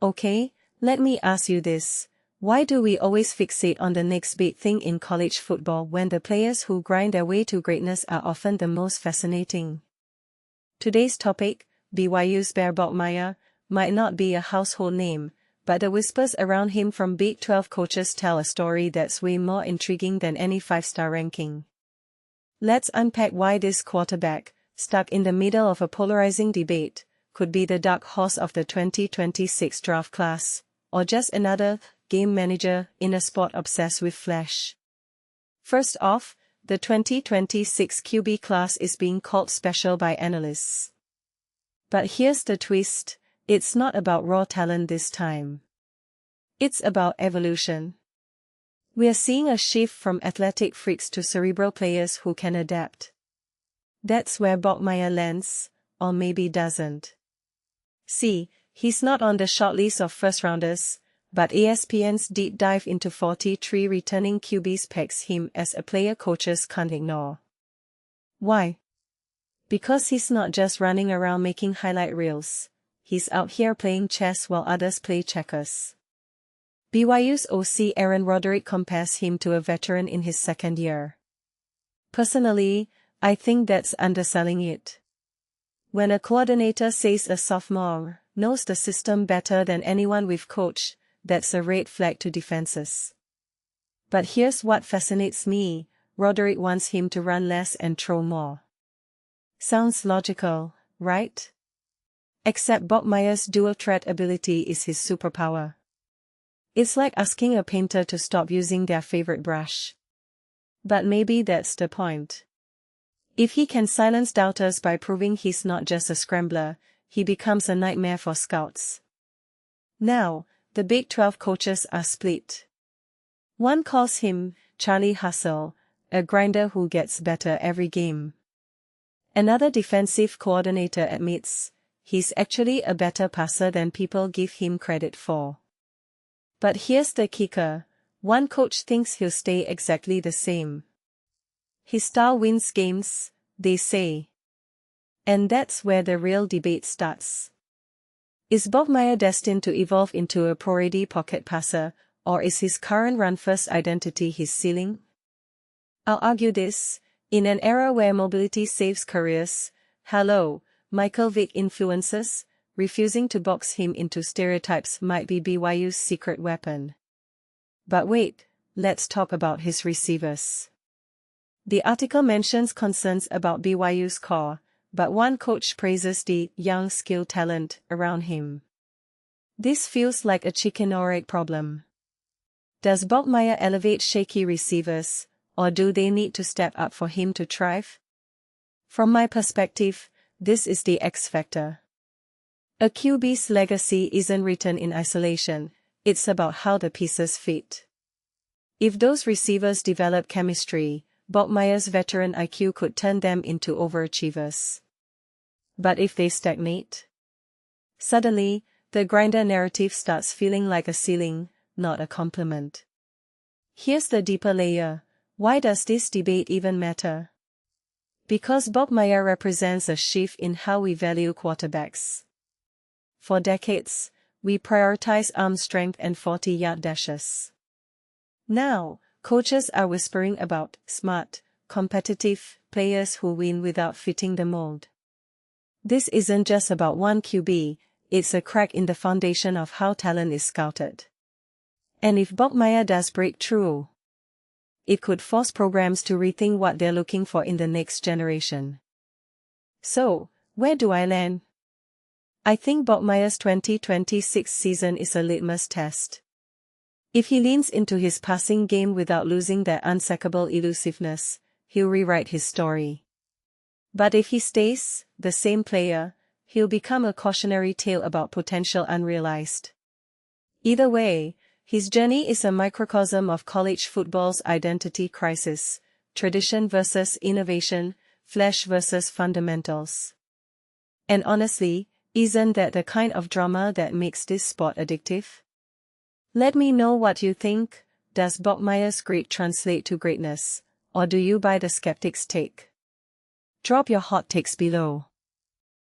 Okay, let me ask you this. Why do we always fixate on the next big thing in college football when the players who grind their way to greatness are often the most fascinating? Today's topic, BYU's Bear Bachmeier, might not be a household name, but the whispers around him from Big 12 coaches tell a story that's way more intriguing than any 5-star ranking. Let's unpack why this quarterback, stuck in the middle of a polarizing debate, could be the dark horse of the 2026 draft class, or just another game manager in a sport obsessed with flash. First off, the 2026 QB class is being called special by analysts. But here's the twist, it's not about raw talent this time. It's about evolution. We're seeing a shift from athletic freaks to cerebral players who can adapt. That's where Bachmeier lands, or maybe doesn't. See, he's not on the shortlist of first-rounders, but ESPN's deep dive into 43 returning QBs pegs him as a player coaches can't ignore. Why? Because he's not just running around making highlight reels, he's out here playing chess while others play checkers. BYU's OC Aaron Roderick compares him to a veteran in his second year. Personally, I think that's underselling it. When a coordinator says a sophomore knows the system better than anyone we've coached, that's a red flag to defenses. But here's what fascinates me, Roderick wants him to run less and throw more. Sounds logical, right? Except Bachmeier's dual threat ability is his superpower. It's like asking a painter to stop using their favorite brush. But maybe that's the point. If he can silence doubters by proving he's not just a scrambler, he becomes a nightmare for scouts. Now, the Big 12 coaches are split. One calls him Charlie Hustle, a grinder who gets better every game. Another defensive coordinator admits, he's actually a better passer than people give him credit for. But here's the kicker, one coach thinks he'll stay exactly the same. His style wins games, they say. And that's where the real debate starts. Is Bachmeier destined to evolve into a pro-ready pocket passer, or is his current run-first identity his ceiling? I'll argue this, in an era where mobility saves careers, Michael Vick influences, refusing to box him into stereotypes might be BYU's secret weapon. But wait, let's talk about his receivers. The article mentions concerns about BYU's core, but one coach praises the young skill talent around him. This feels like a chicken or egg problem. Does Bachmeier elevate shaky receivers, or do they need to step up for him to thrive? From my perspective, this is the X factor. A QB's legacy isn't written in isolation, it's about how the pieces fit. If those receivers develop chemistry, Bachmeier's veteran IQ could turn them into overachievers. But if they stagnate? Suddenly, the grinder narrative starts feeling like a ceiling, not a compliment. Here's the deeper layer, why does this debate even matter? Because Bachmeier represents a shift in how we value quarterbacks. For decades, we prioritize arm strength and 40-yard dashes. Now, coaches are whispering about smart, competitive players who win without fitting the mold. This isn't just about one QB, it's a crack in the foundation of how talent is scouted. And if Bachmeier does break through, it could force programs to rethink what they're looking for in the next generation. So, where do I land? I think Bachmeier's 2026 season is a litmus test. If he leans into his passing game without losing that unsackable elusiveness, he'll rewrite his story. But if he stays the same player, he'll become a cautionary tale about potential unrealized. Either way, his journey is a microcosm of college football's identity crisis, tradition versus innovation, flash versus fundamentals. And honestly, isn't that the kind of drama that makes this sport addictive? Let me know what you think. Does Bachmeier's grit translate to greatness, or do you buy the skeptic's take? Drop your hot takes below.